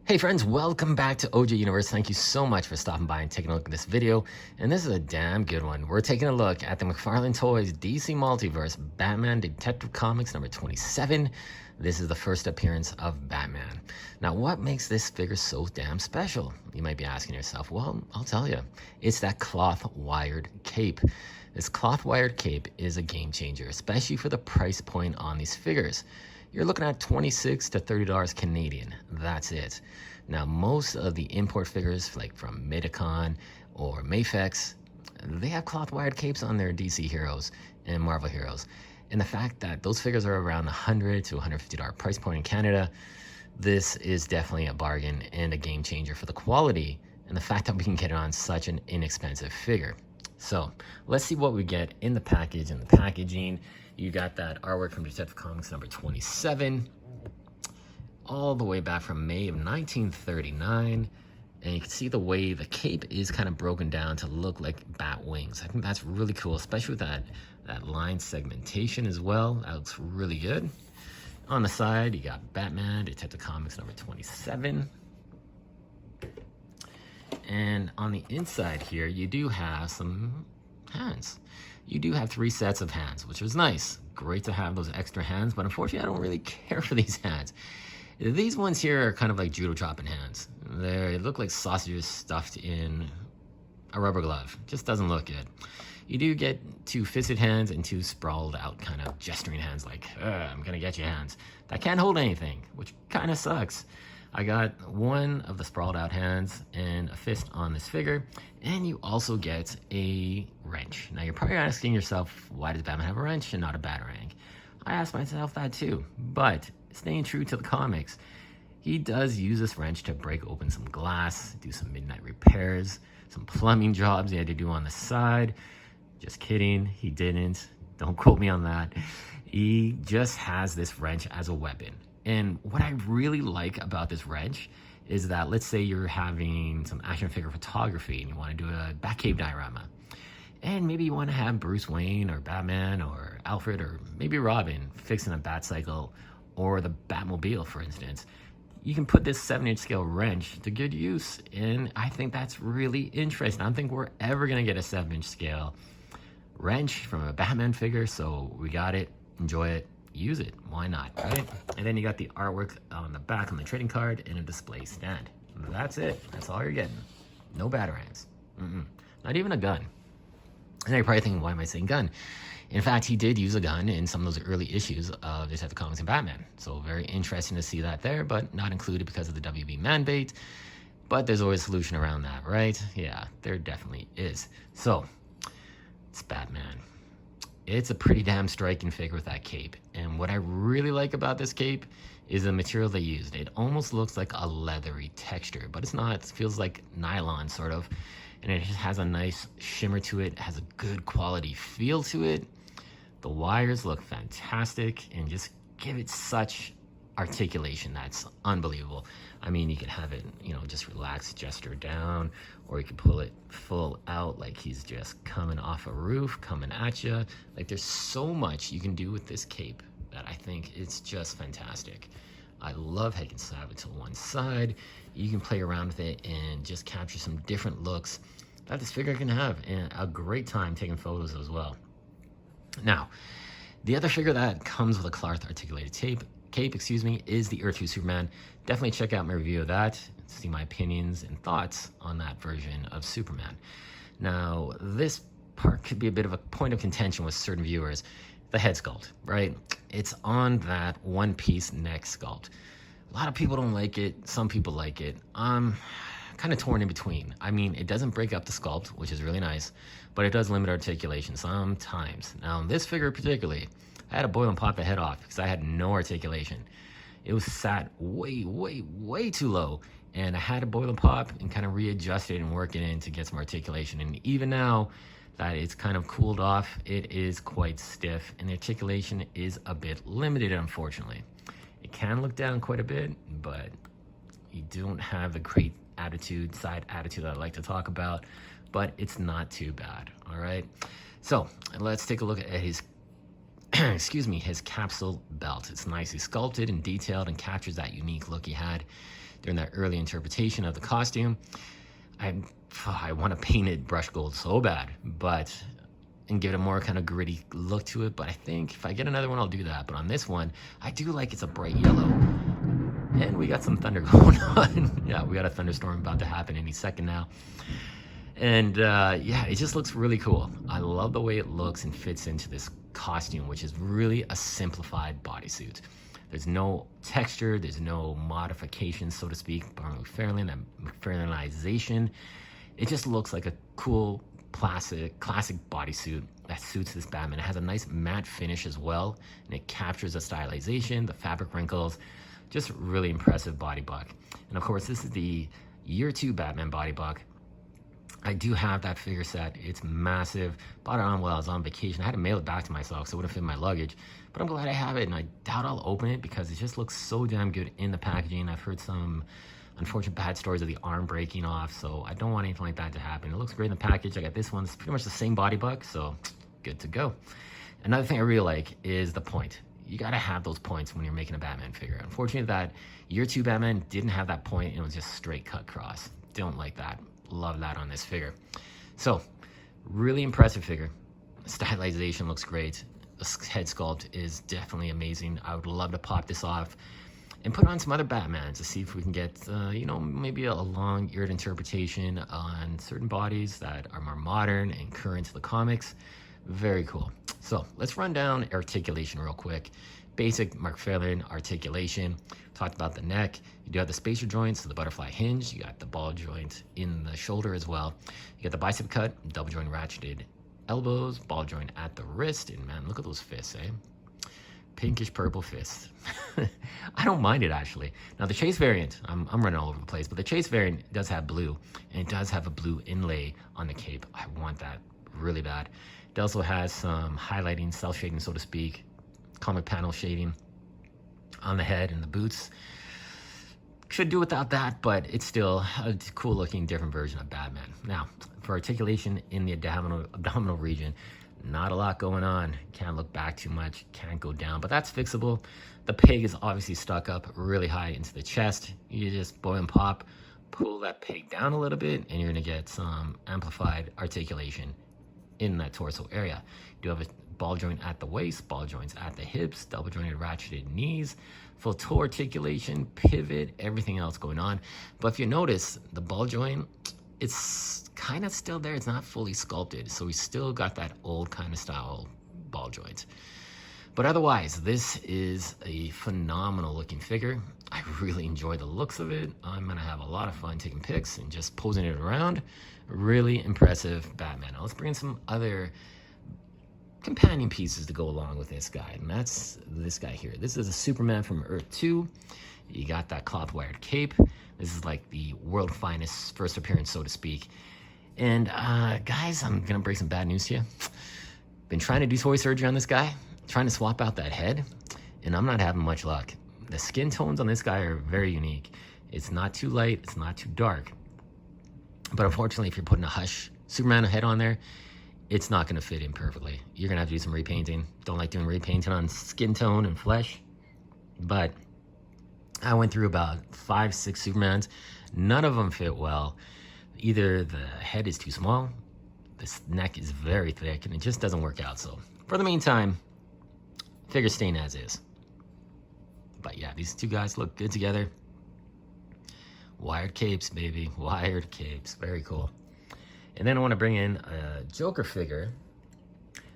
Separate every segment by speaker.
Speaker 1: Hey friends, welcome back to OJ Universe. Thank you so much for stopping by and taking a look at this video. And this is a damn good one. We're taking a look at the Mcfarlane Toys DC Multiverse Batman Detective Comics number 27. This is the first appearance of Batman. Now, what makes this figure so damn special? You might be asking yourself. Well, I'll tell you. It's that cloth wired cape. This cloth wired cape is a game changer, especially for the price point on these figures. You're looking at $26 to $30 Canadian. That's it. Now, most of the import figures, like from Midicon or Mafex, they have cloth wired capes on their DC heroes and Marvel heroes. And the fact that those figures are around $100 to $150 price point in Canada, this is definitely a bargain and a game changer for the quality and the fact that we can get it on such an inexpensive figure. So let's see what we get in the package and the packaging. You got that artwork from Detective Comics number 27, all the way back from May of 1939. And you can see the way the cape is kind of broken down to look like bat wings. I think that's really cool, especially with that line segmentation as well. That looks really good. On the side, you got Batman, Detective Comics number 27. And on the inside here, you do have some hands. You do have 3 sets of hands, which is nice. Great to have those extra hands, but unfortunately, I don't really care for these hands. These ones here are kind of like judo chopping hands. They look like sausages stuffed in a rubber glove. Just doesn't look good. You do get 2 fisted hands and 2 sprawled out kind of gesturing hands like, I'm gonna get you hands. That can't hold anything, which kind of sucks. I got one of the sprawled out hands and a fist on this figure, and you also get a wrench. Now you're probably asking yourself, why does Batman have a wrench and not a batarang? I asked myself that too, but staying true to the comics, he does use this wrench to break open some glass, do some midnight repairs, some plumbing jobs he had to do on the side. Just kidding, he didn't. Don't quote me on that. He just has this wrench as a weapon. And what I really like about this wrench is that, let's say you're having some action figure photography and you want to do a Batcave diorama. And maybe you want to have Bruce Wayne or Batman or Alfred or maybe Robin fixing a Batcycle or the Batmobile, for instance. You can put this 7-inch scale wrench to good use. And I think that's really interesting. I don't think we're ever going to get a 7-inch scale wrench from a Batman figure. So we got it. Enjoy it. Use it. Why not, right? And then you got the artwork on the back on the trading card and a display stand. That's it. That's all you're getting. No batarangs. Not even a gun. And you're probably thinking, why am I saying gun? In fact, he did use a gun in some of those early issues of Detective Comics and Batman. So very interesting to see that there, but not included because of the WB mandate. But there's always a solution around that, right? Yeah, there definitely is. So, it's Batman. It's a pretty damn striking figure with that cape. And what I really like about this cape is the material they used. It almost looks like a leathery texture, but it's not. It feels like nylon, sort of. And it just has a nice shimmer to it. It has a good quality feel to it. The wires look fantastic and just give it such articulation that's unbelievable. I mean, you could have it, just relaxed gesture down, or you could pull it full out like he's just coming off a roof, coming at you. Like, there's so much you can do with this cape that I think it's just fantastic. I love how you can slap it to one side. You can play around with it and just capture some different looks that this figure can have, and a great time taking photos as well. Now, the other figure that comes with a cloth articulated cape, is the Earth 2 Superman. Definitely check out my review of that and see my opinions and thoughts on that version of Superman. Now, this part could be a bit of a point of contention with certain viewers. The head sculpt, right? It's on that one-piece neck sculpt. A lot of people don't like it. Some people like it. I'm kind of torn in between. I mean, it doesn't break up the sculpt, which is really nice, but it does limit articulation sometimes. Now, this figure particularly, I had to boil and pop the head off because I had no articulation. It was sat way, way, way too low, and I had to boil and pop and kind of readjust it and work it in to get some articulation. And even now that it's kind of cooled off, it is quite stiff, and the articulation is a bit limited, unfortunately. It can look down quite a bit, but you don't have the great side attitude that I like to talk about, but it's not too bad, all right? So let's take a look at his his capsule belt. It's nicely sculpted and detailed and captures that unique look he had. during that early interpretation of the costume. I want to paint it brush gold so bad, and give it a more kind of gritty look to it. But I think if I get another one, I'll do that. But on this one, I do like it's a bright yellow. And we got some thunder going on. Yeah, we got a thunderstorm about to happen any second now. And yeah, it just looks really cool. I love the way it looks and fits into this costume, which is really a simplified bodysuit. There's no texture, there's no modifications, so to speak, by Mcfarlane, that Mcfarlaneization. It just looks like a cool, classic bodysuit that suits this Batman. It has a nice matte finish as well, and it captures the stylization, the fabric wrinkles. Just really impressive body buck. And of course, this is the year 2 Batman body buck. I do have that figure set. It's massive. Bought it on while I was on vacation. I had to mail it back to myself so it wouldn't fit in my luggage. But I'm glad I have it, and I doubt I'll open it because it just looks so damn good in the packaging. I've heard some unfortunate bad stories of the arm breaking off, so I don't want anything like that to happen. It looks great in the package. I got this one. It's pretty much the same body buck, so good to go. Another thing I really like is the point. You gotta have those points when you're making a Batman figure. Unfortunately, that year 2 Batman didn't have that point, and it was just straight cut cross. Don't like that. Love that on this figure. So, really impressive figure. Stylization looks great. The head sculpt is definitely amazing. I would love to pop this off and put on some other Batmans to see if we can get, you know, maybe a long-eared interpretation on certain bodies that are more modern and current to the comics. Very cool. So let's run down articulation real quick. Basic Mcfarlane articulation. Talked about the neck. You do have the spacer joints, so the butterfly hinge. You got the ball joint in the shoulder as well. You got the bicep cut, double joint ratcheted elbows, ball joint at the wrist. And man, look at those fists, eh? Pinkish purple fists. I don't mind it actually. Now the Chase variant, I'm running all over the place, but the Chase variant does have blue, and it does have a blue inlay on the cape. I want that really bad. It also has some highlighting, cell shading, so to speak, comic panel shading on the head and the boots. Could do without that, but it's still a cool looking different version of Batman. Now, for articulation in the abdominal region, not a lot going on. Can't look back too much, can't go down, but that's fixable. The peg is obviously stuck up really high into the chest. You just boy and pop, pull that peg down a little bit, and you're gonna get some amplified articulation in that torso area. You do have a ball joint at the waist, ball joints at the hips, double jointed ratcheted knees, full toe articulation, pivot, everything else going on. But if you notice, the ball joint, it's kind of still there. It's not fully sculpted, so we still got that old kind of style ball joint. But otherwise, this is a phenomenal looking figure. I really enjoy the looks of it. I'm gonna have a lot of fun taking pics and just posing it around. Really impressive Batman. Now let's bring in some other companion pieces to go along with this guy, and that's this guy here. This is a Superman from Earth 2. You got that cloth wired cape. This is like the world finest first appearance, so to speak. And guys, I'm gonna break some bad news to you. Been trying to do toy surgery on this guy, trying to swap out that head, and I'm not having much luck. The skin tones on this guy are very unique. It's not too light, it's not too dark. But unfortunately, if you're putting a Hush Superman head on there, it's not gonna fit in perfectly. You're gonna have to do some repainting. Don't like doing repainting on skin tone and flesh. But I went through about 5-6 Supermans. None of them fit well. Either the head is too small, this neck is very thick, and it just doesn't work out. So for the meantime, figure staying as is. But yeah, these two guys look good together. Wired capes, baby, wired capes, very cool. And then I want to bring in a Joker figure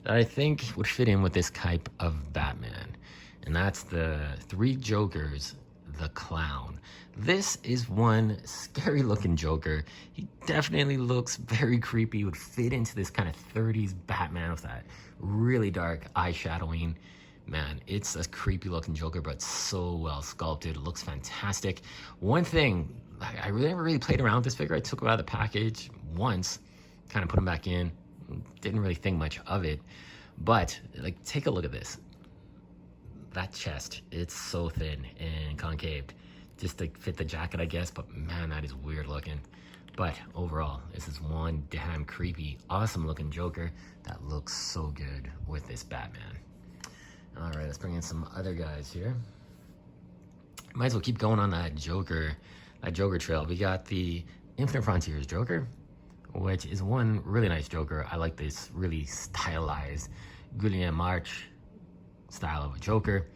Speaker 1: that I think would fit in with this type of Batman. And that's the Three Jokers, the Clown. This is one scary looking Joker. He definitely looks very creepy, would fit into this kind of 30s Batman with that really dark eyeshadowing. Man, it's a creepy looking Joker, but so well sculpted. It looks fantastic. One thing, I never really played around with this figure. I took it out of the package once, kind of put him back in. Didn't really think much of it. But, like, take a look at this. That chest, it's so thin and concaved. Just to fit the jacket, I guess. But, man, that is weird looking. But, overall, this is one damn creepy, awesome looking Joker that looks so good with this Batman. All right, let's bring in some other guys here. Might as well keep going on that Joker Joker trail. We got the Infinite Frontiers Joker, which is one really nice Joker. I like this really stylized Guillaume March style of a Joker.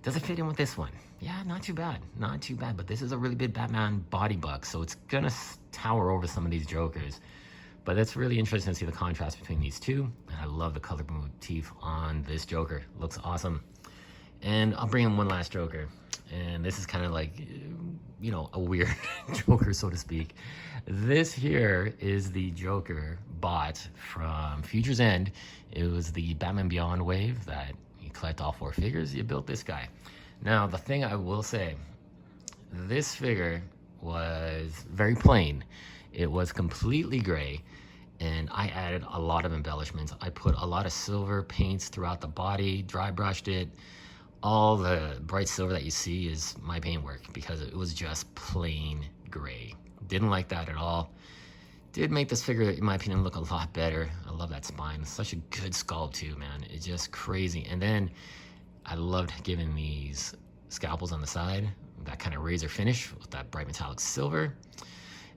Speaker 1: Does it fit in with this one? Yeah, not too bad. Not too bad. But this is a really big Batman body buck, so it's gonna tower over some of these Jokers. But that's really interesting to see the contrast between these two. And I love the color motif on this Joker. Looks awesome. And I'll bring in one last Joker. And this is kind of like, you know, a weird Joker, so to speak. This here is the Joker bought from Future's End. It was the Batman Beyond wave that you collect all 4 figures, you built this guy. Now, the thing I will say, this figure was very plain. It was completely gray, and I added a lot of embellishments. I put a lot of silver paints throughout the body, dry brushed it. All the bright silver that you see is my paint work because it was just plain gray. Didn't like that at all. Did make this figure, in my opinion, look a lot better. I love that spine. Such a good sculpt too, man. It's just crazy. And then I loved giving these scalpels on the side, that kind of razor finish with that bright metallic silver.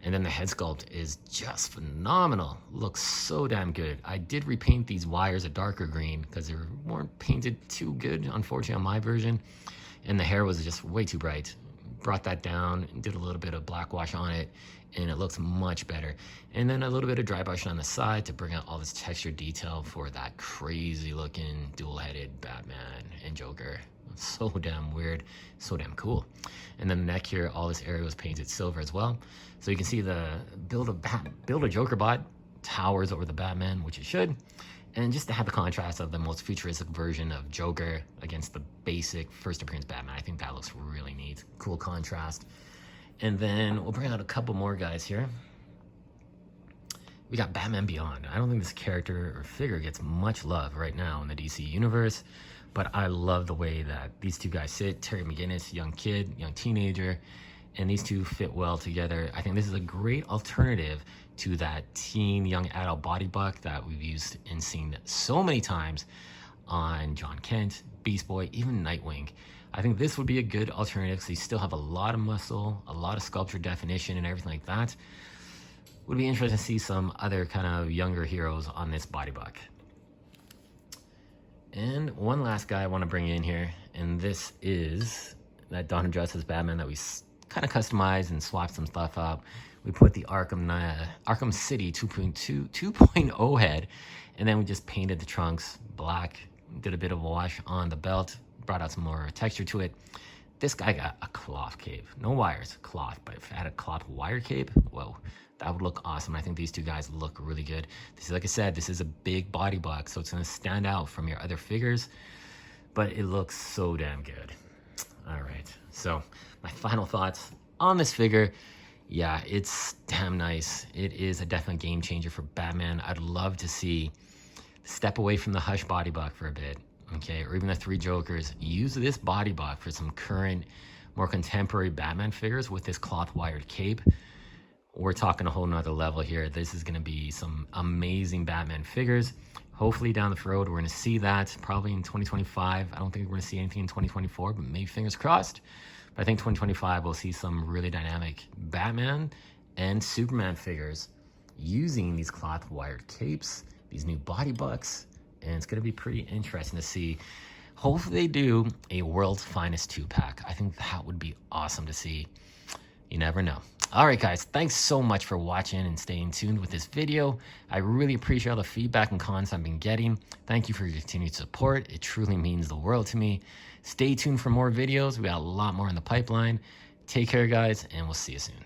Speaker 1: And then the head sculpt is just phenomenal. Looks so damn good. I did repaint these wires a darker green because they weren't painted too good, unfortunately, on my version. And the hair was just way too bright. Brought that down, did a little bit of black wash on it, and it looks much better. And then a little bit of dry brush on the side to bring out all this texture detail for that crazy looking dual-headed Batman and Joker. So damn weird, so damn cool. And then the neck here, all this area was painted silver as well. So you can see the build a Joker bot towers over the Batman, which it should. And just to have the contrast of the most futuristic version of Joker against the basic first appearance Batman, I think that looks really neat. Cool contrast. And then we'll bring out a couple more guys here. We got Batman Beyond. I don't think this character or figure gets much love right now in the DC universe, but I love the way that these two guys sit. Terry McGinnis, young kid, young teenager, and these two fit well together. I think this is a great alternative to that teen, young adult body buck that we've used and seen so many times on John Kent, Beast Boy, even Nightwing. I think this would be a good alternative because you still have a lot of muscle, a lot of sculpture definition and everything like that. Would be interesting to see some other kind of younger heroes on this body buck. And one last guy I want to bring in here, and this is that Dawn of Justice Batman that we kind of customized and swapped some stuff up. We put the Arkham City 2.0 head, and then we just painted the trunks black, did a bit of a wash on the belt, brought out some more texture to it. This guy got a cloth cape. No wires, cloth, but if it had a cloth wire cape, whoa, that would look awesome. I think these two guys look really good. This is, like I said, this is a big body buck, so it's gonna stand out from your other figures, but it looks so damn good. All right, so my final thoughts on this figure. Yeah, it's damn nice. It is a definite game changer for Batman. I'd love to see step away from the Hush body buck for a bit, okay, or even the 3 Jokers. Use this body buck for some current, more contemporary Batman figures with this cloth wired cape. We're talking a whole nother level here. This is going to be some amazing Batman figures. Hopefully down the road, we're going to see that probably in 2025. I don't think we're going to see anything in 2024, but maybe fingers crossed. But I think 2025, we'll see some really dynamic Batman and Superman figures using these cloth wired capes, these new body bucks, and it's going to be pretty interesting to see. Hopefully they do a World's Finest 2-pack. I think that would be awesome to see. You never know. All right, guys, thanks so much for watching and staying tuned with this video. I really appreciate all the feedback and comments I've been getting. Thank you for your continued support. It truly means the world to me. Stay tuned for more videos. We got a lot more in the pipeline. Take care, guys, and we'll see you soon.